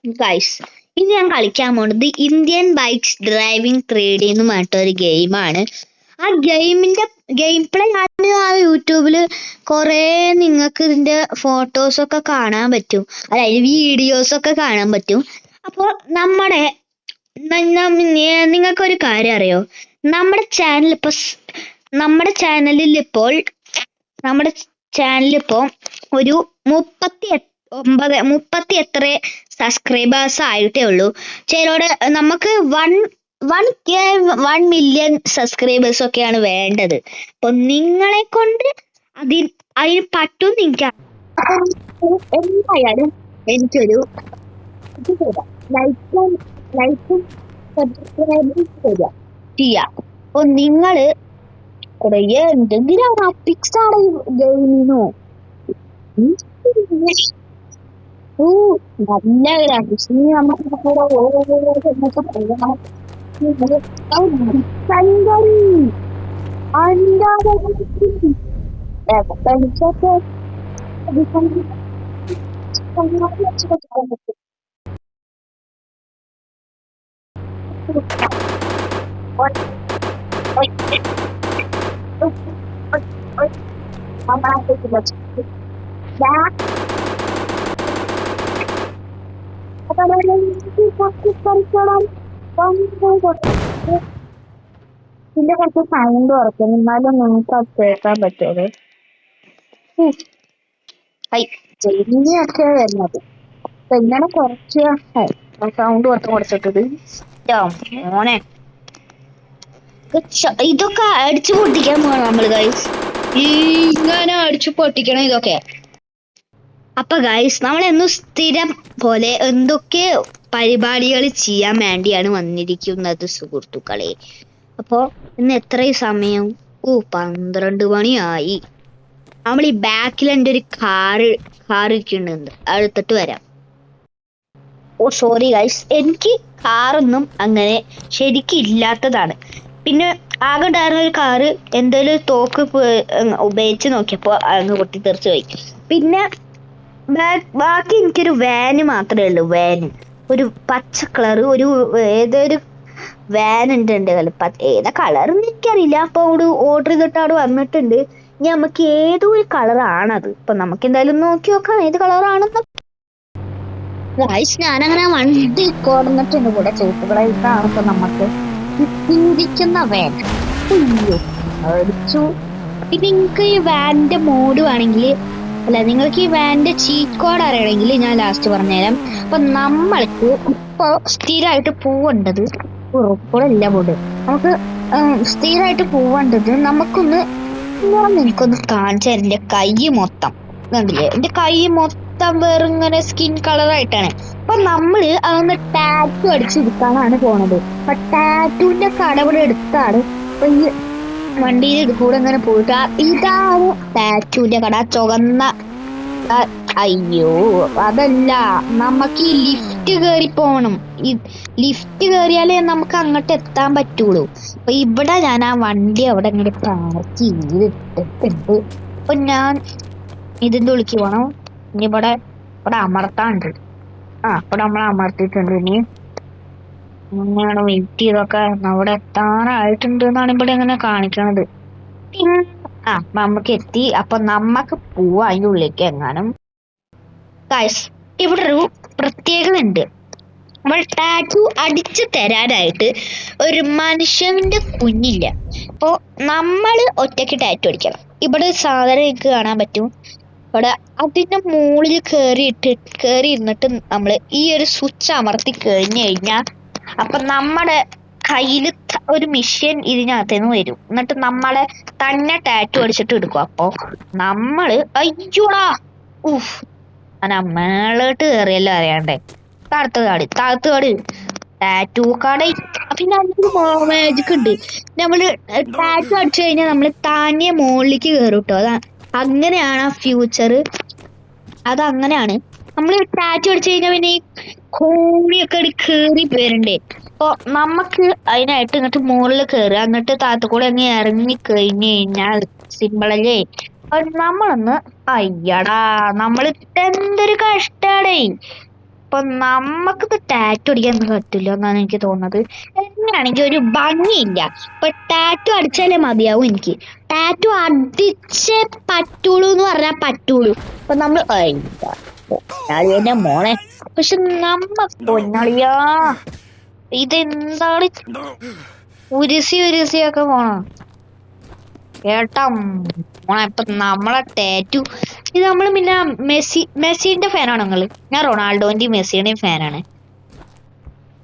Guys, ഇനി ഞാൻ കളിക്കാൻ പോണത് ഇന്ത്യൻ ബൈക്സ് ഡ്രൈവിംഗ് 3D എന്ന് പറഞ്ഞിട്ടൊരു ഗെയിമാണ്. ആ ഗെയിമിന്റെ ഗെയിം പ്ലേ ഞാൻ ആ യൂട്യൂബില് കുറേ നിങ്ങൾക്ക് ഇതിന്റെ ഫോട്ടോസ് ഒക്കെ കാണാൻ പറ്റും, അതായത് വീഡിയോസ് ഒക്കെ കാണാൻ പറ്റും. അപ്പോൾ നിങ്ങൾക്കൊരു കാര്യം അറിയോ? നമ്മുടെ ചാനൽ ഇപ്പൊ നമ്മുടെ ചാനലിൽ ഇപ്പോൾ നമ്മുടെ ചാനലിപ്പോ ഒരു 30 എത്ര സബ്സ്ക്രൈബേഴ്സ് ആയിട്ടേ ഉള്ളൂ. ചിലരോട് നമുക്ക് 1 മില്യൺ സബ്സ്ക്രൈബേഴ്സ് ഒക്കെയാണ് വേണ്ടത്. അപ്പൊ നിങ്ങളെ കൊണ്ട് അതിന് പറ്റും എനിക്ക്. എന്തായാലും എനിക്കൊരു ലൈക്കും സബ്സ്ക്രൈബും ചെയ്യാം. അപ്പൊ നിങ്ങള് കുറേ എന്തെങ്കിലും പിക്സാണ് ഗെയിമിനോ നല്ല ഇതിന്റെ കുറച്ച് സൗണ്ട് കുറയ്ക്കും, എന്നാലും നമുക്ക് അത് കേൾക്കാൻ പറ്റുമത്. ചെറിയൊക്കെ വരുന്നത് അപ്പൊ ഇങ്ങനെ കുറച്ച് സൗണ്ട് കുറച്ചിട്ടത് മോനെ. ഇതൊക്കെ അടിച്ചു പൊട്ടിക്കാൻ പോകണം നമ്മള് ഗൈസ്, ഇങ്ങനെ അടിച്ചു പൊട്ടിക്കണം ഇതൊക്കെ. അപ്പൊ ഗൈസ്, നമ്മളെന്നും സ്ഥിരം പോലെ എന്തൊക്കെ പരിപാടികൾ ചെയ്യാൻ വേണ്ടിയാണ് വന്നിരിക്കുന്നത് സുഹൃത്തുക്കളെ. അപ്പോ ഇന്ന് എത്രയും സമയം? 12 മണിയായി. നമ്മൾ ഈ ബാക്കിൽ എൻ്റെ ഒരു കാർ ഇരിക്കുന്നുണ്ട്, എടുത്തിട്ട് വരാം. സോറി ഗൈസ്, എനിക്ക് കാറൊന്നും അങ്ങനെ ശരിക്കും ഇല്ലാത്തതാണ്. പിന്നെ ആകെ ഉണ്ടായിരുന്ന ഒരു കാറ് എന്തെങ്കിലും തോക്ക് ഉപയോഗിച്ച് നോക്കിയപ്പോ അങ്ങ് പൊട്ടിത്തെറിച്ച് പോയി. പിന്നെ ബാക്കി എനിക്കൊരു വാന് മാത്രമേ ഉള്ളൂ. വാന് ഒരു പച്ച കളർ, ഏതൊരു വാൻ ഉണ്ട് എൻ്റെ കയ്യിൽ. ഏതാ കളറെന്ന് എനിക്കറിയില്ല. അപ്പൊ അവിടെ ഓർഡർ ചെയ്തിട്ട് അവിടെ വന്നിട്ടുണ്ട്. ഇനി നമുക്ക് ഏതോ ഒരു കളറാണത്. ഇപ്പൊ നമുക്ക് എന്തായാലും നോക്കി നോക്കാം ഏത് കളറാണെന്ന്. ഞാനങ്ങനെ വണ്ടി കൊടുന്നിട്ടുണ്ട് കൂടെ സുഹൃത്തുക്കളെ. ഇതാണ് ഇപ്പൊ നമുക്ക് ചിന്തിക്കുന്ന വാൻ. അടിച്ചു. പിന്നെ നിങ്ങൾക്ക് ഈ വാനിന്റെ മോഡ് വേണമെങ്കിൽ, നിങ്ങൾക്ക് ഈ വാനിന്റെ ചീറ്റ് കോഡ് അറിയണമെങ്കിൽ ഞാൻ ലാസ്റ്റ് പറഞ്ഞുതരാം. അപ്പൊ നമ്മൾക്ക് ഇപ്പൊ സ്ഥിരമായിട്ട് പോവേണ്ടത് ഉറപ്പുള്ള ബോർഡ്, നമുക്ക് സ്ഥിരമായിട്ട് പോവേണ്ടത് നമുക്കൊന്ന് നിനക്കൊന്ന് കാണിച്ചാൽ. എന്റെ കൈ മൊത്തം കണ്ടില്ലേ? എന്റെ കൈ മൊത്തം വേറിങ്ങനെ സ്കിൻ കളറായിട്ടാണ്. അപ്പൊ നമ്മള് അതൊന്ന് ടാറ്റു അടിച്ചെടുക്കാനാണ് പോണത്. അപ്പൊ ടാറ്റുവിന്റെ കട ഇവിടെ എടുത്താണ്. അപ്പൊ ഈ വണ്ടിയിൽ കൂടെ ഇങ്ങനെ പോയിട്ട് ഇതാണ് ടാറ്റുവിന്റെ കട, ചുവന്ന. അയ്യോ അതല്ല, നമുക്ക് ഈ ലിഫ്റ്റ് കയറി പോണം. ഈ ലിഫ്റ്റ് കയറിയാലേ നമുക്ക് അങ്ങോട്ട് എത്താൻ പറ്റുള്ളൂ. അപ്പൊ ഇവിടെ ഞാൻ ആ വണ്ടി അവിടെ ഇങ്ങനെ പാർക്ക് ചെയ്തിട്ടിട്ടുണ്ട്. അപ്പൊ ഞാൻ ഇതിന്റെ ഉള്ളിക്ക് പോണം. ഇനി ഇവിടെ അമർത്താണ്ട്. ഇവിടെ നമ്മൾ അമർത്തിയിട്ടുണ്ട്. ഇനി ഇങ്ങനെയാണ് വെയിറ്റ് ചെയ്തൊക്കെ അവിടെ എത്താനായിട്ടുണ്ട് എന്നാണ് ഇവിടെ ഇങ്ങനെ കാണിക്കണത്. നമുക്ക് എത്തി. അപ്പൊ നമ്മക്ക് പോവാ അതിന്റെ ഉള്ളിലേക്ക് എങ്ങാനും. ഇവിടെ ഒരു പ്രത്യേകത ഉണ്ട്. നമ്മൾ ടാറ്റു അടിച്ചു തരാനായിട്ട് ഒരു മനുഷ്യന്റെ കുഞ്ഞില്ല. അപ്പൊ നമ്മള് ഒറ്റയ്ക്ക് ടാറ്റു അടിക്കണം. ഇവിടെ സാധാരണ എനിക്ക് കാണാൻ പറ്റും. ഇവിടെ അതിന്റെ മുകളിൽ കയറി ഇരുന്നിട്ട് നമ്മള് ഈ ഒരു സ്വിച്ച് അമർത്തി കഴിഞ്ഞു കഴിഞ്ഞാൽ അപ്പൊ നമ്മുടെ കയ്യിൽ ഒരു മിഷ്യൻ ഇതിനകത്തുനിന്ന് വരും. എന്നിട്ട് നമ്മളെ തന്നെ ടാറ്റു അടിച്ചിട്ട് എടുക്കും. അപ്പൊ നമ്മള് അയ്യോടാ മേളോട്ട് കയറിയല്ലോ അറിയാണ്ടേ. താഴത്ത് കാട് ടാറ്റു കാട്. പിന്നെ അതിന് മാജിക് ഉണ്ട്. നമ്മള് ടാറ്റു അടിച്ചു കഴിഞ്ഞാൽ നമ്മള് താനെ മുകളിലേക്ക് കയറും കേട്ടോ. അങ്ങനെയാണ് ആ ഫ്യൂച്ചർ. അതങ്ങനെയാണ്. നമ്മൾ ടാറ്റു അടിച്ചു കഴിഞ്ഞാൽ പിന്നെ ഈ കോണിയൊക്കെ കയറി പോരണ്ടേ. അപ്പൊ നമുക്ക് അതിനായിട്ട് ഇങ്ങോട്ട് മുകളിൽ കയറുക, എന്നിട്ട് താഴത്ത് കൂടെ അങ്ങ് ഇറങ്ങി കഴിഞ്ഞു കഴിഞ്ഞാൽ സിമ്പിളല്ലേ. നമ്മളൊന്ന് അയ്യടാ, നമ്മൾ എന്തൊരു കഷ്ടാടേ. അപ്പൊ നമുക്കിത് ടാറ്റു അടിക്കാൻ പറ്റില്ല എന്നാണ് എനിക്ക് തോന്നുന്നത്. എങ്ങനെയാണെങ്കിൽ ഒരു ഭംഗിയില്ല. ഇപ്പൊ ടാറ്റു അടിച്ചാലേ മതിയാവും എനിക്ക്. ടാറ്റു അടിച്ചേ പറ്റുള്ളൂ എന്ന് പറഞ്ഞാൽ പറ്റുള്ളൂ. അപ്പൊ നമ്മൾ പൊന്നാളിയെ മോളെ, പക്ഷെ പൊന്നാളിയാ ഇതെന്താണ് ഉരുസിയൊക്കെ പോണം കേട്ടാ മോളെ. ഇപ്പൊ നമ്മളെ ടാറ്റു ഇത് നമ്മൾ പിന്നെ മെസ്സിന്റെ ഫാനാണോ നിങ്ങള്? ഞാൻ റൊണാൾഡോന്റെയും മെസ്സിയുടെയും ഫാനാണ്.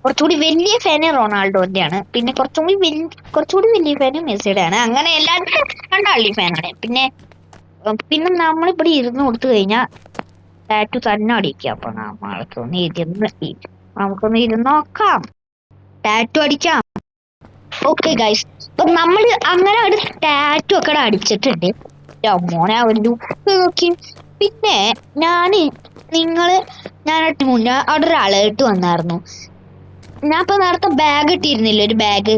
കുറച്ചുകൂടി വലിയ ഫാന് റൊണാൾഡോന്റെ ആണ്. പിന്നെ കുറച്ചുകൂടി വലിയ ഫാന് മെസ്സിയുടെ ആണ്. അങ്ങനെ എല്ലാവരും രണ്ടാളി ഫാനാണ്. പിന്നെ നമ്മളിവിടെ ഇരുന്ന് കൊടുത്തു കഴിഞ്ഞാൽ ടാറ്റു തന്നെ അടിക്കുക. അപ്പൊ നമുക്കൊന്ന് ഇരുന്ന് നോക്കാം, ടാറ്റു അടിക്കാം. ഓക്കെ ഗൈസ്, അപ്പൊ നമ്മൾ അങ്ങനെ ഒരു ടാറ്റു ഒക്കെ അടിച്ചിട്ടുണ്ട്. മോനെ ഒരു ലുക്ക് നോക്കി. പിന്നെ ഞാനായിട്ട് മുന്നേ അവിടെ ഒരു അലേർട്ട് വന്നായിരുന്നു. ഞാൻ ഇപ്പൊ നേരത്തെ ബാഗ് ഇട്ടിരുന്നില്ല, ഒരു ബാഗ്.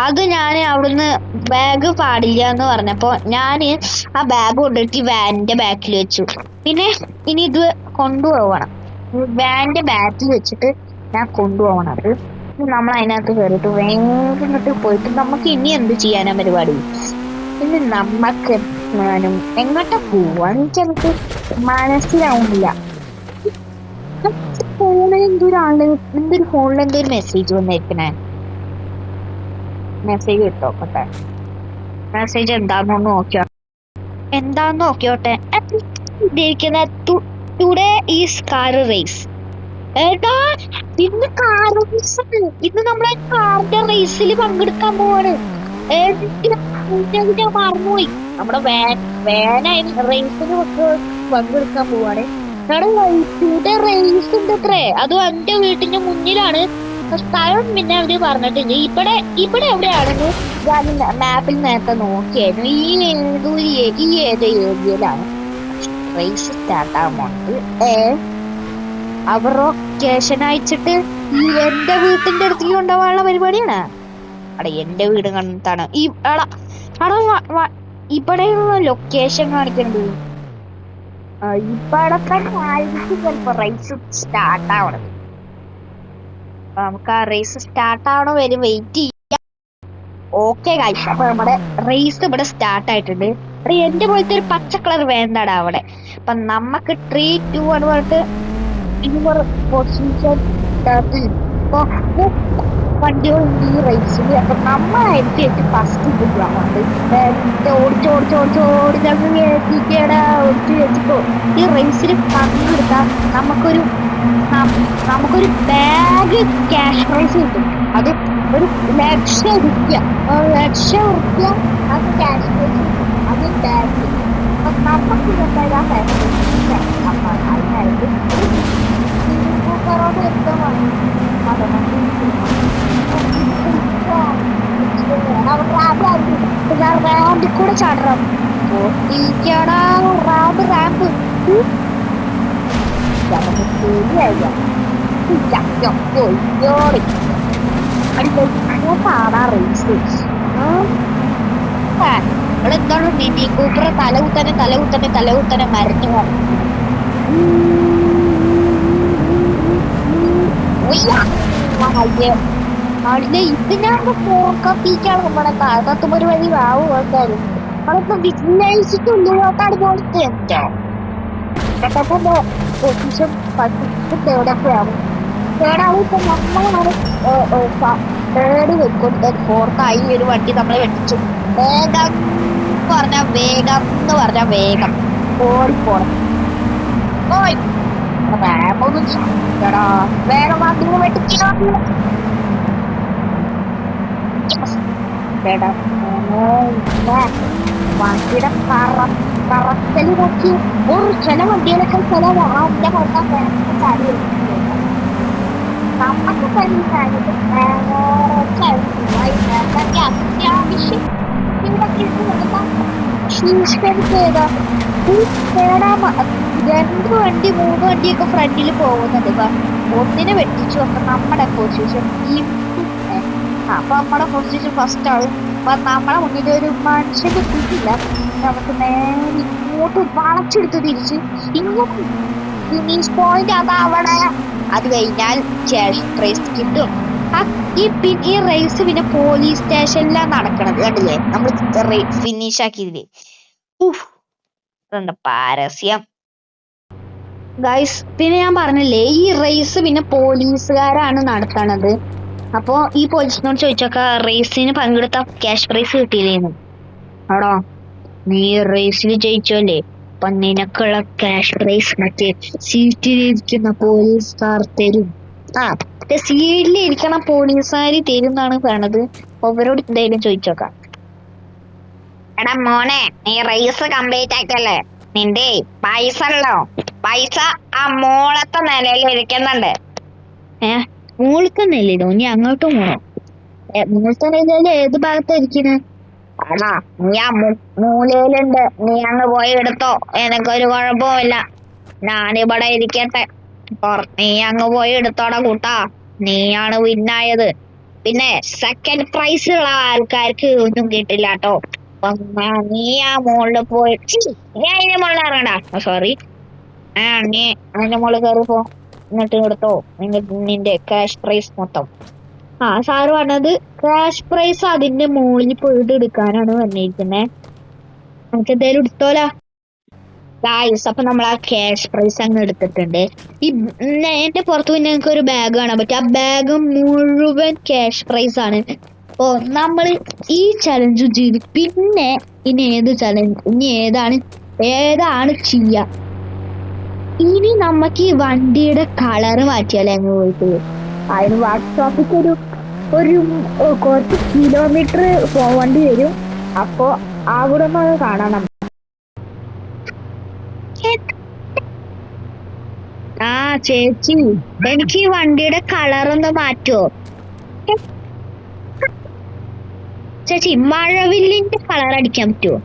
അത് ഞാൻ അവിടുന്ന് ബാഗ് പാടില്ല എന്ന് പറഞ്ഞപ്പോ ഞാന് ആ ബാഗ് കൊണ്ടിട്ട് വാനിന്റെ ബാക്കിൽ വെച്ചു. പിന്നെ ഇനി ഇത് കൊണ്ടുപോകണം, വാനിന്റെ ബാക്കിൽ വെച്ചിട്ട് ഞാൻ കൊണ്ടുപോകണം. അത് നമ്മൾ അതിനകത്ത് കയറിയിട്ട് വേഗം പോയിട്ട് നമുക്ക് ഇനി എന്ത് ചെയ്യാനാ പരിപാടി? ഇനി നമുക്ക് എങ്ങോട്ടാ പോവാന്ന് എനിക്ക് മനസ്സിലാവുന്നില്ല. എന്തൊരു ഫോണിൽ എന്തൊരു മെസ്സേജ് വന്നേക്കണേ. മെസ്സേജ് കിട്ടോട്ടെ, മെസ്സേജ് എന്താന്ന് നോക്കിയോട്ടെ. Today is car race. ഏട്ടാ ഇന്ന് കാർ റേസ് ആണ്. ഇന്ന് നമ്മളെ കാറിന്റെ റേസിൽ പങ്കെടുക്കാൻ പോവാണ്. മറന്നുപോയി, നമ്മുടെ വാനായിരുന്നു റേസിന് പങ്കെടുക്കാൻ പോവാണ്. ഇവിടെ റേസ് ഉണ്ട് അത്രേ. അതും എന്റെ വീട്ടിന്റെ മുന്നിലാണ്. സ്ഥലം പിന്നെ അവര് പറഞ്ഞിട്ടുണ്ട്. ഇവിടെ എവിടെയാണെന്ന് ഞാൻ മാപ്പിൽ നേരത്തെ നോക്കിയായിരുന്നു. ഈ ഏതോ ഏരിയയിലാണ് റേസ് സ്റ്റാർട്ട് ആകാൻ പോകുന്നത്. അവർ ലൊക്കേഷൻ അയച്ചിട്ട് എന്റെ വീട്ടിന്റെ അടുത്തേക്ക് കൊണ്ടുപോകാനുള്ള പരിപാടിയാണ്. എന്റെ വീട് കണ്ടാണ് ഇവിടെയുള്ള ലൊക്കേഷൻ കാണിക്കണ്ടത്. ഇവിടെ തന്നെ ആയിരിക്കും ചിലപ്പോ റേസ് സ്റ്റാർട്ട് ആവണത്. നമുക്ക് ആ റേസ് സ്റ്റാർട്ട് ആവണ വരെ വെയിറ്റ് ചെയ്യാം. ഓക്കെ ഗൈസ്, അപ്പൊ നമ്മുടെ റേസ് ഇവിടെ സ്റ്റാർട്ട് ആയിട്ടുണ്ട്. എന്റെ പോലത്തെ ഒരു പച്ച കളർ വേണ്ടാടാ അവിടെ. അപ്പൊ നമുക്ക് 3, 2 1 പറഞ്ഞിട്ട് പൊസിഷൻ വണ്ടികളുണ്ട് ഈ റേസിൽ. അപ്പൊ നമ്മളായിരിക്കും ഫസ്റ്റ് ഓടിച്ചോടിച്ചോ ഈ റേസിൽ പങ്കെടുത്താൽ നമുക്കൊരു ബാഗ് ക്യാഷ് പ്രൈസ് കിട്ടും. അത് ഒരു ₹1,00,000. അത് ക്യാഷ് പ്രൈസ്, അത് ബാഗ്. അപ്പൊ നമുക്ക് അതിനായിട്ട് റാമ്പിൽ കൂടെ ചാടണം. റാമ്പ് എന്താണ് മിനി കൂപ്പർ തലകുത്തനെ മരഞ്ഞു ഇതിനകത്ത് പോക്കപ്പീക്കാണ് നമ്മുടെ കാലത്തും ഒരു വഴി ആവും ആൾക്കാരും. അതൊക്കെ വിജ്ഞാനിച്ചിട്ടുള്ളിലോട്ടാണ് പോലത്തെ എന്തോ പൊസിഷൻ തേടൊക്കെയാണ്. തേടാവും. ഇപ്പൊ നമ്മളാണ് തേർഡ് വെക്കൊണ്ട് ഫോർത്തായി ഒരു വണ്ടി നമ്മളെ വെട്ടിച്ചു. വേഗം എന്ന് പറഞ്ഞാ വേഗം ഓടിപ്പോണം. റാമ്പൊന്നും ചാടാ, വേറെ വണ്ടികൾ വെട്ടിച്ചോ. വണ്ടിയുടെ കറക്കല് നോക്കി ചില വണ്ടികളൊക്കെ ചില വാഹനത്തെ കൊടുക്കാൻ ചാടി നമുക്ക് അത്യാവശ്യം രണ്ട് വണ്ടി 3 വണ്ടിയൊക്കെ ഫ്രണ്ടിൽ പോകുന്നുണ്ട്. ഒന്നിനെ വെട്ടിച്ചു. അപ്പൊ നമ്മുടെ പൊസിഷൻ അപ്പൊ നമ്മുടെ പൊസിഷൻ ഫസ്റ്റ് ആവും. അപ്പൊ നമ്മളെ മുന്നിൽ ഒരു മനുഷ്യൻ കിട്ടിയിട്ടില്ല. നമുക്ക് നേരെ ഇങ്ങോട്ട് വളച്ചെടുത്ത് തിരിച്ച് ഇങ്ങോട്ട് ഫിനിഷ് പോയിന്റ് അതാ അവിടെ. അത് കഴിഞ്ഞാൽ ക്യാഷ് പ്രൈസ് കിട്ടും. ഈ റേസ് പിന്നെ പോലീസ് സ്റ്റേഷനിലാണ് നടക്കണത്, കണ്ടില്ലേ? നമ്മൾ ഫിനിഷ് ആക്കിയില്ലേ. എന്താ പാരസ്യം ഗൈസ്. പിന്നെ ഞാൻ പറഞ്ഞില്ലേ, ഈ റേസ് പിന്നെ പോലീസുകാരാണ് നടത്തണത്. അപ്പൊ ഈ പോലീസിനോട് ചോദിച്ചൊക്കെ റേസിന് പങ്കെടുത്ത ക്യാഷ് പ്രൈസ് കിട്ടിയില്ലേന്ന്. ആടോ, നീ റേസിൽ ജയിച്ചല്ലേ, അപ്പൊ നിനക്കുള്ള ക്യാഷ് പ്രൈസ് മറ്റേ സീറ്റിലിരിക്കുന്ന പോലീസുകാർ തരും. സീറ്റിലിരിക്കണ പോലീസുകാർ തരും എന്നാണ് പറയണത്. അവരോട് എന്തായാലും ചോദിച്ചോക്കാം. എടാ മോനെ, നീ റേസ് കംപ്ലീറ്റ് ആക്കല്ലേ? നിന്റെ പൈസ ഉള്ളോ? പൈസ ആ മോളത്തെ നിലയിൽ ഇരിക്കുന്നുണ്ട്. മോൾക്ക് നിലയിലോ? നീ അങ്ങോട്ടും പോണോ? മോളത്തെ നിലയിൽ ഏത് ഭാഗത്താ ഇരിക്കുന്നത്? അടാ, നീ ആ മൂലയിലുണ്ട്. നീ അങ്ങ് പോയി എടുത്തോ, എനിക്കൊരു കുഴപ്പമില്ല. ഞാനിവിടെ ഇരിക്കട്ടെ. നീ അങ്ങ് പോയി എടുത്തോടാ കൂട്ടാ. നീയാണ് വിന്നായത്. പിന്നെ സെക്കൻഡ് പ്രൈസ് ഉള്ള ആൾക്കാർക്ക് ഒന്നും കിട്ടില്ല കേട്ടോ. നീ ആ മോളില് പോയി, നീ അതിന്റെ മുകളിൽ ഇറങ്ങടാ. സോറി, നീ അതിന്റെ മുകളിൽ കയറി പോ. എന്നിട്ട് എടുത്തോ നിന്റെ ക്യാഷ് പ്രൈസ് മൊത്തം. സാറ് പറഞ്ഞത് ക്യാഷ് പ്രൈസ് അതിന്റെ മുകളിൽ പോയിട്ട് എടുക്കാനാണ് പറഞ്ഞിരിക്കുന്നത്. നമുക്ക് എന്തായാലും എടുത്തോലാ ഗായ്സ്. അപ്പൊ നമ്മൾ ആ ക്യാഷ് പ്രൈസ് അങ്ങ് എടുത്തിട്ടുണ്ട്. എന്റെ പുറത്ത് പിന്നെ ഞങ്ങൾക്ക് ഒരു ബാഗ് കാണാൻ പറ്റും. ആ ബാഗ് മുഴുവൻ ക്യാഷ് പ്രൈസ് ആണ്. അപ്പൊ നമ്മൾ ഈ ചലഞ്ച് ചെയ്ത് പിന്നെ ഇനി ഏതാണ് ചെയ്യാ? ഇനി നമുക്ക് ഈ വണ്ടിയുടെ കളറ് മാറ്റിയാലേ അങ്ങ് പോയിട്ട് അതിന് വർക്ക്ഷോപ്പിക്ക് ഒരു കുറച്ച് കിലോമീറ്റർ പോവേണ്ടി വരും. അപ്പൊ അവിടെ നിന്ന് കാണാം. ചേച്ചി, എനിക്ക് ഈ വണ്ടിയുടെ കളർ ഒന്ന് മാറ്റുമോ? ചേച്ചി, മഴവില്ലിന്റെ കളർ അടിക്കാൻ പറ്റുമോ?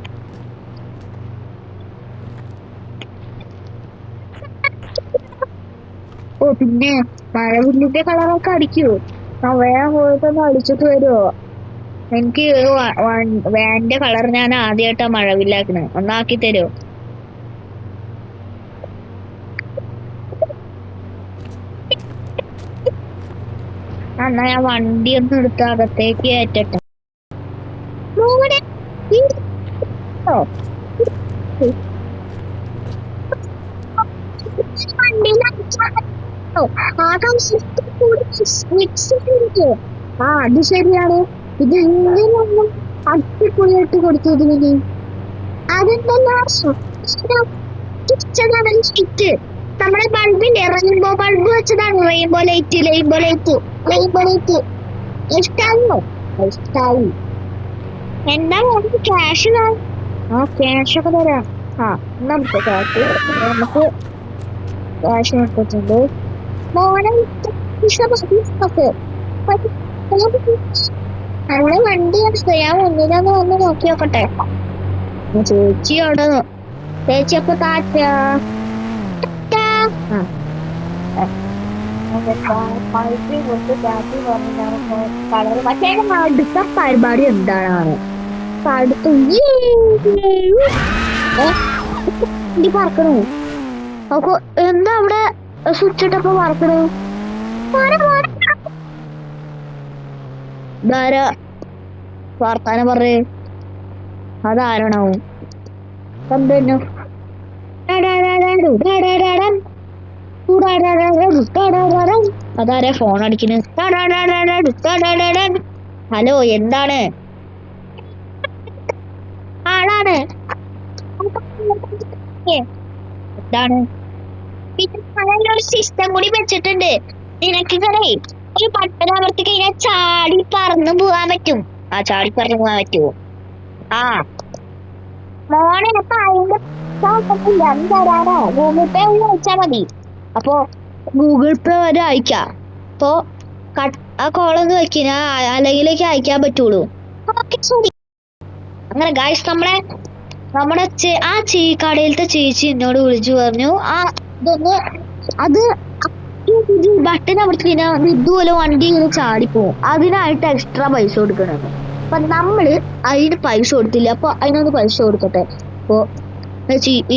പിന്നെ മഴവില്ലിന്റെ കളറൊക്കെ അടിക്കുവോ? വേഗം പോയിട്ടൊന്ന് അടിച്ചിട്ട് വരുമോ? എനിക്ക് വാന്റെ കളർ ഞാൻ ആദ്യമായിട്ടാ മഴവില്ലാക്കണേ, ഒന്നാക്കി തരുമോ? എന്നാ ഞാൻ വണ്ടി ഒന്ന് എടുത്ത് അകത്തേക്ക് കയറ്റട്ടെ. അത് ശരിയാണ്. ഇത് ഇങ്ങനെയൊന്നും അടിപൊളിയായിട്ട് കൊടുത്തതിന് അതെന്തെല്ലാം നമ്മുടെ ബൾബിന്റെ റെയിൻബോ ബൾബ് വെച്ചതാണ്. റെയിൻബോ ലൈറ്റ് ഇഷ്ടാവോ? ഇഷ്ടായി. എന്താ ക്യാഷ്? ക്യാഷ് ഒക്കെ തരാം. നമുക്ക് ക്യാഷ് എടുത്തിട്ടുണ്ട്. നമ്മളെ വണ്ടി ഞാൻ മുന്നിലൊന്ന് വന്ന് നോക്കി നോക്കട്ടെ. ചേച്ചി അവിടെ. ചേച്ചി അപ്പൊ താറ്റാ. അടുത്ത പരിപാടി എന്താണ്? പറക്കണു. അപ്പൊ എന്താ അവിടെ സ്വിച്ച് ഇട്ടപ്പോ പറക്കണു? ഇതാരാ വർത്താനം പറയേ? അതാരണാവും. എന്തോ അതാരെ ഫോൺ അടിക്കുന്നു? ഹലോ, എന്താണ്? ആളാണ്. എന്താണ്? പിന്നെ ഒരു സിസ്റ്റം കൂടി വെച്ചിട്ടുണ്ട്. നിനക്ക് ഒരു ബട്ടൺ അമർത്തി കഴിഞ്ഞാൽ ചാടി പറന്നു പോകാൻ പറ്റും. ചാടി പറന്നു പോകാൻ പറ്റുമോ? മോനെ, അതിന്റെ തരാനോ ഗൂഗിൾ പേ വഴി അയച്ചാ മതി. അപ്പൊ ഗൂഗിൾ പേ വരെ അയക്കാം. അപ്പൊ ആ കോളൊന്ന് വെക്കിന, അല്ലെങ്കിലേക്ക് അയക്കാൻ പറ്റുള്ളൂ. ശരി. അങ്ങനെ ഗായ്സ്, നമ്മുടെ ആ കടയിലത്തെ ചേച്ചി എന്നോട് വിളിച്ചു പറഞ്ഞു, അത് ബട്ടൺ അമർത്തി ഇതുപോലെ വണ്ടി ഇങ്ങനെ ചാടിപ്പോവും. അതിനായിട്ട് എക്സ്ട്രാ പൈസ കൊടുക്കണം. അപ്പൊ നമ്മള് അതിന് പൈസ കൊടുത്തില്ല. അപ്പൊ അതിനൊന്ന് പൈസ കൊടുക്കട്ടെ. അപ്പൊ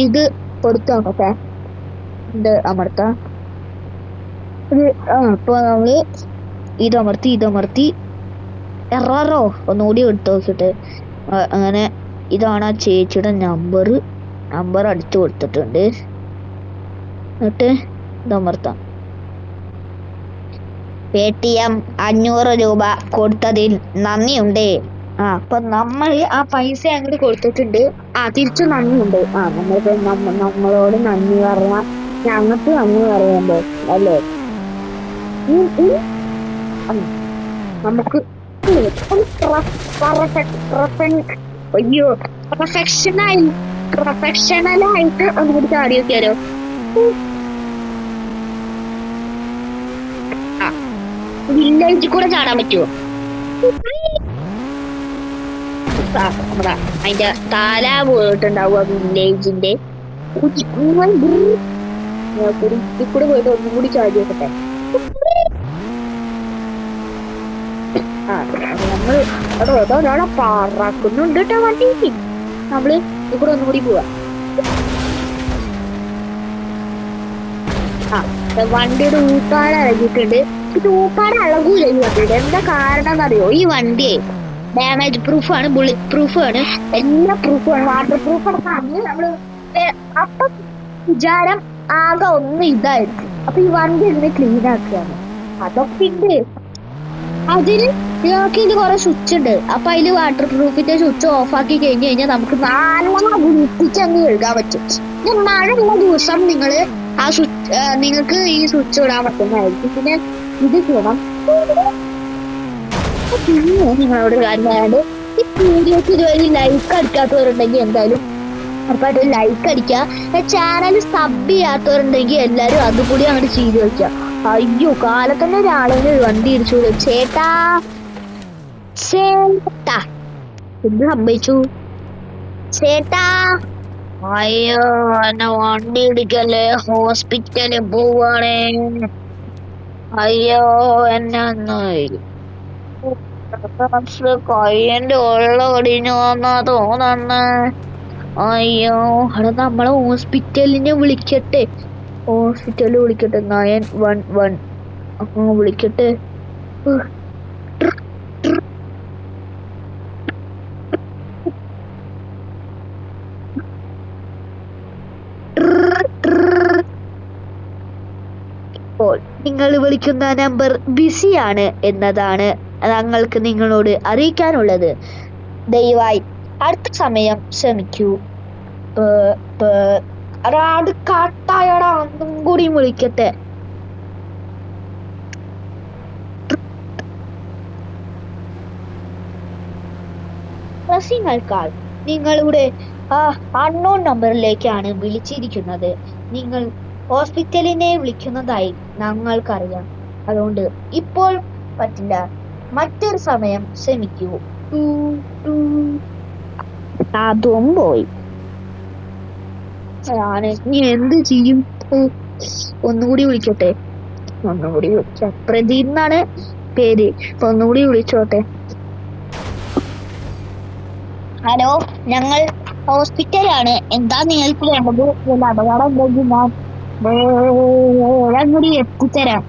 ഇത് കൊടുത്തു നോക്കട്ടെ. ഇത് അമർത്താം. ഇപ്പൊ നമ്മള് ഇതമർത്തി എററോ ഒന്നുകൂടി എടുത്തു നോക്കിട്ട് അങ്ങനെ ഇതാണ് ആ ചേച്ചിയുടെ നമ്പർ അടിച്ചു കൊടുത്തിട്ടുണ്ട്. എന്നിട്ട് ഇതമർത്താം. പേടിഎം 500 രൂപ കൊടുത്തതിൽ നന്ദിയുണ്ട്. അപ്പൊ നമ്മൾ ആ പൈസ അങ്ങോട്ട് കൊടുത്തിട്ടുണ്ട്. തിരിച്ചു നന്ദിയുണ്ട്. നമ്മളിപ്പോ നമ്മളോട് നന്ദി പറഞ്ഞാൽ ഞങ്ങൾക്ക് നന്ദി പറയണ്ടേ അല്ലേ? നമുക്ക് അയ്യോ പ്രൊഫഷണലായിട്ട് ഒന്നുകൂടി ചാടി നോക്കിയാലോ? വില്ലേജിൽ കൂടെ ചാടാൻ പറ്റുമോ? അതിന്റെ തല പോയിട്ടുണ്ടാവുക വില്ലേജിന്റെ കൂടെ പോയിട്ട് ഒന്നും കൂടി ചാടി നോക്കട്ടെ. നമ്മള് ഒരാളെ പറക്കുന്നുണ്ട് കേട്ടോ വണ്ടി. നമ്മള് ഇവിടെ ഒന്നുകൂടി പോവാ. വണ്ടിയുടെ ഊപ്പാട് ഇറങ്ങിയിട്ടുണ്ട്. ഇത് ഊപ്പാട് അളകൂല ഈ വണ്ടിയുടെ. എന്താ കാരണം എന്നറിയോ? ഈ വണ്ടിയെ ഡാമേജ് പ്രൂഫാണ്, ബുള്ളറ്റ് പ്രൂഫാണ്, എല്ലാ പ്രൂഫാണ്, വാട്ടർ പ്രൂഫ് അടക്കാണ്. നമ്മള് അപ്പൊ വിചാരം ആകെ ഒന്ന് ഇതായിരിക്കും. അപ്പൊ ഈ വണ്ടി ഇതിനെ ക്ലീൻ ആക്കുകയാണ്. അതൊക്കെ ഉണ്ട്. അതിന് ഞങ്ങൾക്ക് ഇത് കുറെ സ്വിച്ച് ഉണ്ട്. അപ്പൊ അതില് വാട്ടർ പ്രൂഫിന്റെ സ്വിച്ച് ഓഫ് ആക്കി കഴിഞ്ഞു കഴിഞ്ഞാൽ നമുക്ക് നല്ല വൃത്തിച്ചങ്ങ് കഴുകാൻ പറ്റും. മഴയുള്ള ദിവസം ആ സ്വിച്ച് നിങ്ങൾക്ക് ഈ സ്വിച്ച് ഇടാൻ പറ്റുന്നതായിരിക്കും. പിന്നെ ഇത് ചെയ്യണം. പിന്നെ നിങ്ങളോട് കാര്യം ഈ വീഡിയോക്ക് ഇതുവരെ ലൈക്ക് അടിക്കാത്തവരുണ്ടെങ്കിൽ എന്തായാലും ഉറപ്പായിട്ട് ലൈക്ക് അടിക്കുക. ചാനൽ സബ് ചെയ്യാത്തവരുണ്ടെങ്കിൽ എല്ലാരും അതുകൂടി അങ്ങോട്ട് ചെയ്ത് വെക്കുക. അയ്യോ കാലത്തന്നെ ഒരാളെ വണ്ടി ഇടിച്ചു. ചേട്ടാ എന്ത് സംഭവിച്ചു ചേട്ടാ? അയ്യോ എന്നെ വണ്ടി ഇടിക്കല്ലേ, ഹോസ്പിറ്റലിൽ പോവാണേ. അയ്യോ എന്നെ കയ്യന്റെ ഉള്ള കടിഞ്ഞു വന്നാ തോന്നന്ന്. അയ്യോ അവിടെ നമ്മളെ ഹോസ്പിറ്റലിനെ വിളിക്കട്ടെ. 911 വിളിക്കട്ടെ. ഇപ്പോൾ നിങ്ങൾ വിളിക്കുന്ന നമ്പർ ബിസിയാണ് എന്നതാണ് ഞങ്ങൾക്ക് നിങ്ങളോട് അറിയിക്കാനുള്ളത്. ദയവായി അടുത്ത സമയം ശ്രമിക്കൂ. ഒരാട് കാട്ടായടാ, ഒന്നും കൂടി വിളിക്കട്ടെ. പ്രസിങ്ങൾക്കാൾ നിങ്ങളുടെ അൺനോൺ നമ്പറിലേക്കാണ് വിളിച്ചിരിക്കുന്നത്. നിങ്ങൾ ഹോസ്പിറ്റലിനെ വിളിക്കുന്നതായി ഞങ്ങൾക്കറിയാം. അതുകൊണ്ട് ഇപ്പോൾ പറ്റില്ല, മറ്റൊരു സമയം ശ്രമിക്കൂ. അതും പോയി. നീ എന്ത് ചെയ്യും? ഒന്നുകൂടി വിളിക്കട്ടെ. ഒന്നുകൂടി വിളിക്കാം. പ്രദീപ് എന്നാണ് പേര്. ഒന്നുകൂടി വിളിച്ചോട്ടെ. ഹലോ, ഞങ്ങൾ ഹോസ്പിറ്റലാണ്. എന്താ നിങ്ങൾക്ക് വേണ്ടത്? അപകടം ഉണ്ടെങ്കിൽ ഞാൻ കൂടി എത്തിത്തരാം.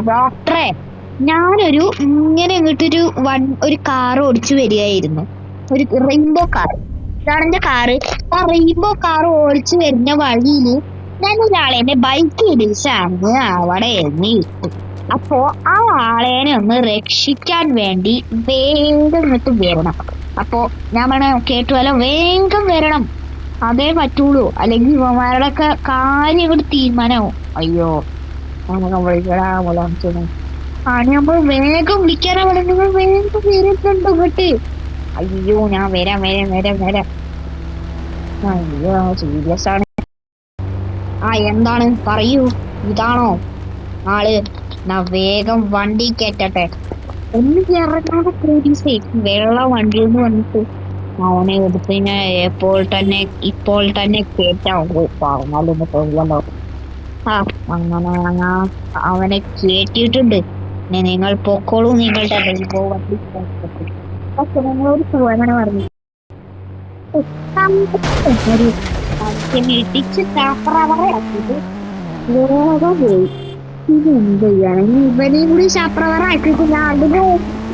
ഡോക്ടറെ, ഞാനൊരു ഇങ്ങനെ ഒരു കാർ ഓടിച്ചു വരികയായിരുന്നു. ഒരു റെയിൻബോ കാർ. ഇതാണ് എന്റെ കാറ്. ആ റെയിൻബോ കാർ ഓടിച്ചു വരുന്ന വഴിയില് ഞാൻ ഒരാളെന്നെ ബൈക്ക് ഇടിച്ചാണ് അവിടെ എറിഞ്ഞിട്ടു. അപ്പോ ആ ആളേനെ ഒന്ന് രക്ഷിക്കാൻ വേണ്ടി വേഗം ഇങ്ങോട്ട് വരണം. അപ്പോ ഞാൻ കേട്ടുവല്ലോ, വേഗം വരണം. അതേ പറ്റുള്ളൂ, അല്ലെങ്കിൽ ഇവന്മാരുടെയൊക്കെ കാര്യം ഇങ്ങോട്ട് തീരുമാനമാവും. അയ്യോ നമ്മൾ വേഗം വിളിക്കാനാ പറയുന്നത്. നിങ്ങൾ വേഗം വരുന്നുണ്ടോ ഇങ്ങോട്ട്? അയ്യോ ഞാൻ വരാം. അയ്യോ സീരിയസ് ആണ്. എന്താണ് പറയൂ. ഇതാണോ ആള്? വേഗം വണ്ടി കേറ്റട്ടെ. ഒന്ന് ഇറങ്ങാതെ പോലീസേ വെള്ള വണ്ടിയെന്ന് വന്നിട്ട് അവനെ എടുത്ത് ഇപ്പോൾ തന്നെ കേറ്റാൻ പറഞ്ഞാലൊന്ന് പോകല്ലോ. അങ്ങനെ അവനെ കേറ്റിയിട്ടുണ്ട്. നിങ്ങൾ പൊക്കോളൂ നിങ്ങളുടെ റെയിൻബോ വണ്ടി. പക്ഷെ നിങ്ങളോട് സുവർണ പറഞ്ഞു ഇടിച്ച് ചാപ്രവറയാക്കിട്ട് വേഗം പോയി. ഇത് എന്ത് ചെയ്യാണ്? ഇവനെയും കൂടി ചാപ്രവറാക്കിട്ട് ഞാൻ അതിനെ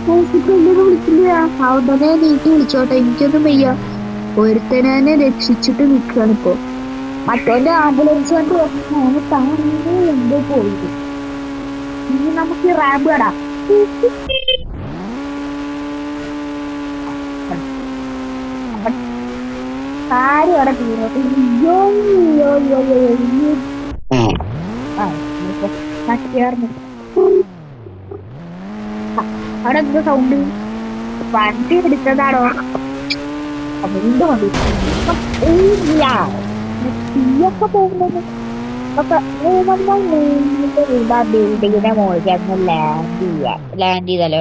ഹോസ്പിറ്റലിൽ വിളിക്കില്ല. അവിടെ നീട്ടി വിളിച്ചോട്ടെ, എനിക്കൊന്നും വയ്യ. ഒരുത്തനെ തന്നെ രക്ഷിച്ചിട്ട് നിൽക്കുകയാണ് ഇപ്പൊ. മറ്റോന്റെ ആംബുലൻസ് കൊണ്ട് വന്നു താനേ എന്തോ പോയത്. ഇനി നമുക്ക് റാമ്പ് കടാം. കാര്യം അവിടെ തീർന്നു. അവിടെ എന്തോ സൗണ്ട്? വണ്ടി എടുത്തതാണോ? അതുകൊണ്ട് മതി. തീയൊക്കെ പോകുന്നത് ബിൽഡിങ്ങിനെ മുകളിൽ ലാൻഡ് ചെയ്താലോ?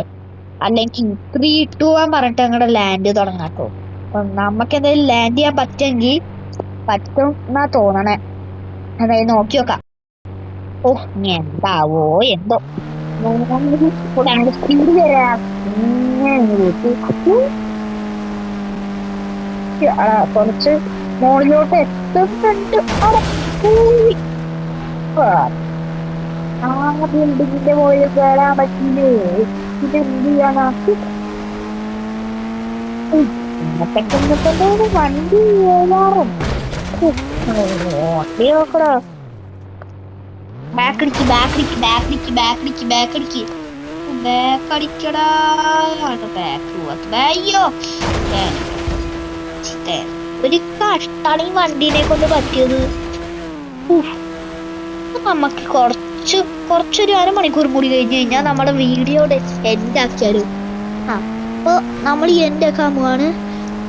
അല്ലെങ്കിൽ 3, 2 പറഞ്ഞിട്ട് അങ്ങടെ ലാൻഡ് തുടങ്ങാട്ടോ. അപ്പൊ നമുക്ക് എന്തായാലും ലാൻഡ് ചെയ്യാൻ പറ്റുമെങ്കിൽ പറ്റും എന്നാ തോന്നണേ. അതായത് നോക്കി നോക്കാം. ഓ ഇനി എന്താവോ എന്തോ. സ്പീഡ് വരാം. കുറച്ച് മോളിലോട്ട് എത്തുന്നുണ്ട്. ആ ബിൽഡിങ്ങിന്റെ മുകളിൽ കയറാൻ പറ്റില്ലേ? ഇതെന്ത് ചെയ്യാനാ? ഇന്നത്തെ വണ്ടി ഏതാറും വണ്ടി നോക്കണോ? ബാക്കടിക്ക് ബാക്കടിക്ക് ബാക്കടിക്ക് ബാക്കടിക്ക് ബാക്കടിക്ക് ബാക്കടിക്കടാ. അയ്യോ ഒരു കഷ്ടാണ് ഈ വണ്ടീനെ കൊണ്ട് പറ്റിയത്. നമുക്ക് കുറച്ചൊരു അരമണിക്കൂർ കൂടി കഴിഞ്ഞ് കഴിഞ്ഞാൽ നമ്മുടെ വീഡിയോയുടെ എൻഡ് ആക്കിയാലും. അപ്പൊ നമ്മൾ എൻഡ് ആക്കാൻ പോവാണ്.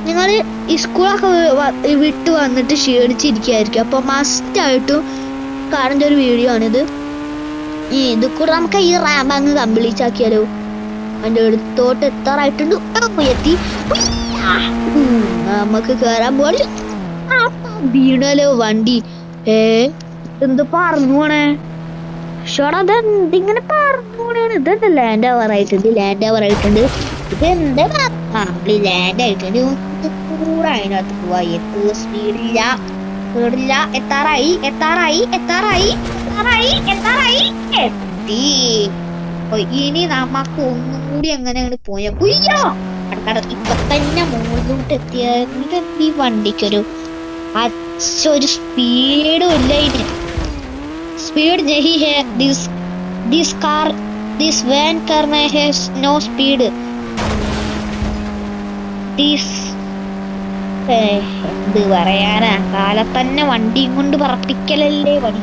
നിങ്ങൾ ഈ സ്കൂളൊക്കെ വിട്ട് വന്നിട്ട് ക്ഷീണിച്ചിരിക്കുകയായിരിക്കും. അപ്പൊ മസ്റ്റ് ആയിട്ടും കാണേണ്ട ഒരു വീഡിയോ ആണിത്. ഇത് കൂടെ നമുക്ക് ഈ റാമ്പ് അങ്ങ് കംപ്ലീറ്റ് ആക്കിയാലോ? അതിന്റെ അടുത്തോട്ട് എത്താറായിട്ടുണ്ട്. എത്തി. നമുക്ക് കേറാൻ പോവാണ്. വീണല്ലോ വണ്ടി. എന്ത് പറന്നു പോണേ? ഇതെന്തിങ്ങനെ പറന്നു പോണേണ്? ഇതെന്താ ലാൻഡ് ആവാറായിട്ടുണ്ട്. ഇതെന്താ ലാൻഡ് ആയിട്ടുണ്ട്. കൂടെ അതിനകത്ത് പോവാ. സ്പീഡില്ല. എത്താറായി. എത്തി. ഇനി നമുക്ക് ഒന്നും കൂടി അങ്ങനെ അങ്ങോട്ട് പോയാ കുയ്യോ ഇപ്പൊ തന്നെ മുകളിലോട്ട് എത്തിയാൽ ഈ വണ്ടിക്കൊരു ഒരു സ്പീഡും ഇല്ല. ഇതിന് സ്പീഡ് नहीं है. दिस वैन करना है नो स्पीड. എന്ത് പറയാനാ? കാലത്തന്നെ വണ്ടിയും കൊണ്ട് പറപ്പിക്കലല്ലേ പണി.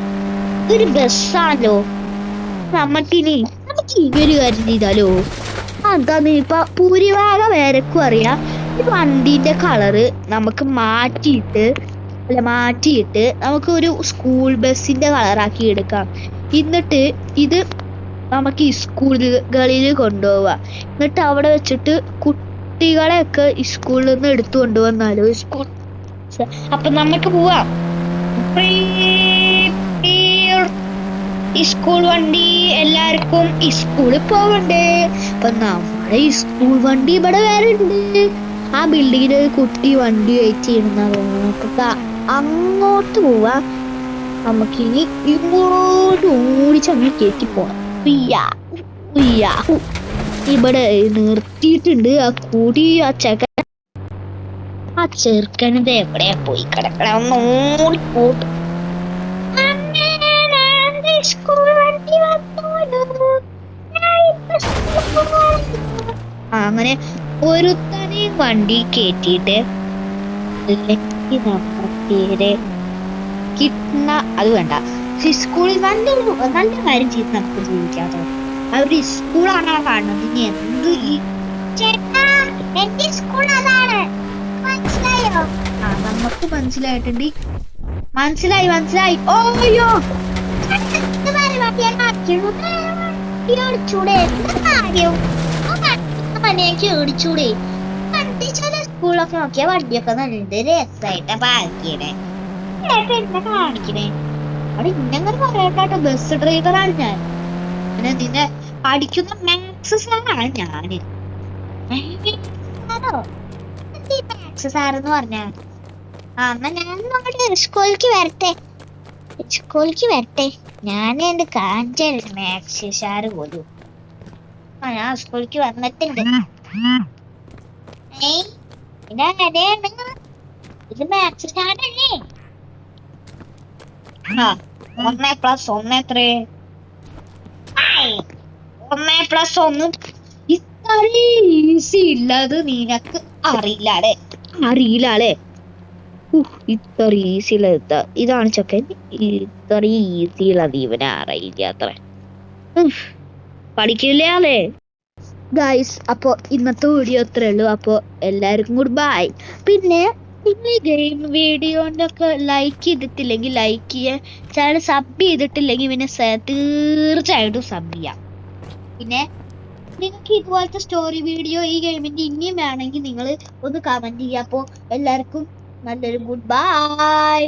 ഇതൊരു ബസ്സാണല്ലോ. നമുക്ക് ഈ ഒരു കാര്യം ചെയ്താലോ? എന്താന്ന് ഇപ്പൊ ഭൂരിഭാഗം പേർക്കും അറിയാം. ഈ വണ്ടീന്റെ കളറ് നമുക്ക് മാറ്റിയിട്ട് നമുക്ക് ഒരു സ്കൂൾ ബസ്സിന്റെ കളറാക്കി എടുക്കാം. എന്നിട്ട് ഇത് നമുക്ക് ഈ സ്കൂളുകളിൽ കൊണ്ടുപോവാം. എന്നിട്ട് അവിടെ വെച്ചിട്ട് കുട്ടികളെയൊക്കെ ഈ സ്കൂളിൽ നിന്ന് എടുത്തു കൊണ്ടുവന്നാലോ? അപ്പൊ നമുക്ക് പോവാം. ഈ സ്കൂൾ വണ്ടി എല്ലാവർക്കും ഈ സ്കൂളിൽ പോവണ്ടേ? അപ്പൊ നമ്മുടെ ഈ സ്കൂൾ വണ്ടി ഇവിടെ വേറെ ഉണ്ട്. ആ ബിൽഡിങ്ങിൽ ഒരു കുട്ടി വണ്ടി വെയിറ്റ് ചെയ്യുന്ന അങ്ങോട്ട് പോവാ. നമുക്കിനി ഇങ്ങോട്ട് ഓടിച്ചങ്ങ് കയറ്റി പോണം. ഇവിടെ നിർത്തിയിട്ടുണ്ട് ആ കൂടി. ആ ചെറുക്കനത് എവിടെയാ പോയി കിടക്കണ? ഒന്ന് ഓടിപ്പോട്ട്. അങ്ങനെ ഒരുത്തനെ വണ്ടി കയറ്റിയിട്ട് പേര് കിട്ടുന്ന അത് വേണ്ട. സ്കൂളിൽ നല്ലൊരു നല്ല കാര്യം ചെയ്ത് നമുക്ക് ജീവിക്കാതെ. അവര് സ്കൂളാണ് കാണുന്നത്. ഇനി എന്ത് ഈ മനസ്സിലായോ? നമുക്ക് മനസ്സിലായിട്ടുണ്ട്. മനസ്സിലായി. ഓയ്യോ ഓടിച്ചൂടെ? വണ്ടി ചില സ്കൂളൊക്കെ നോക്കിയാ വണ്ടിയൊക്കെ നല്ല രസമായിട്ടാ പാക്കിയണേ. എന്നെ കാണിക്കണേ അവിടെ ഇന്നങ്ങനെ പറയട്ടോ. ബസ് ഡ്രൈവറാണ് ഞാൻ. പിന്നെ നിന്നെ പഠിക്കുന്ന മാത്സ് സാറാണ് ഞാന്. മാത്സ് സാറെന്ന് പറഞ്ഞ എന്നാ ഞാൻ അങ്ങോട്ട് സ്കൂളിലേക്ക് വരട്ടെ ഞാൻ എന്റെ കാഞ്ചായിരുന്നു മാത്സ് സാറ് പോലും. ഞാൻ സ്കൂളിലേക്ക് വന്നിട്ടുണ്ട്. ഇതാ അതെയാണ്, ഇത് മാത്സ് സാറല്ലേ? 1+1 എത്ര? 1+1 ഇത്ര ഈസി ഇല്ലത് നിനക്ക് അറിയില്ലാലേ. ഇത്ര ഈസി ഉള്ള ഇതാണ് ചക്കൻ. ഇത്ര ഈസി ഉള്ളത് ഇവനെ അറിയില്ല അത്ര പഠിക്കില്ലേ ഗൈസ്. അപ്പൊ ഇന്നത്തെ വീഡിയോ അത്രേ ഉള്ളൂ. അപ്പൊ എല്ലാവർക്കും ഗുഡ് ബൈ. പിന്നെ നിങ്ങൾ ഈ ഗെയിം വീഡിയോന്റെ ഒക്കെ ലൈക്ക് ചെയ്തിട്ടില്ലെങ്കിൽ ലൈക്ക് ചെയ്യാൻ, ചാനൽ സബ് ചെയ്തിട്ടില്ലെങ്കിൽ പിന്നെ തീർച്ചയായിട്ടും സബ് ചെയ്യാം. പിന്നെ നിങ്ങൾക്ക് ഇതുപോലത്തെ സ്റ്റോറി വീഡിയോ ഈ ഗെയിമിന്റെ ഇനിയും വേണമെങ്കിൽ നിങ്ങൾ ഒന്ന് കമന്റ് ചെയ്യാം. അപ്പോൾ എല്ലാവർക്കും നല്ലൊരു ഗുഡ് ബൈ.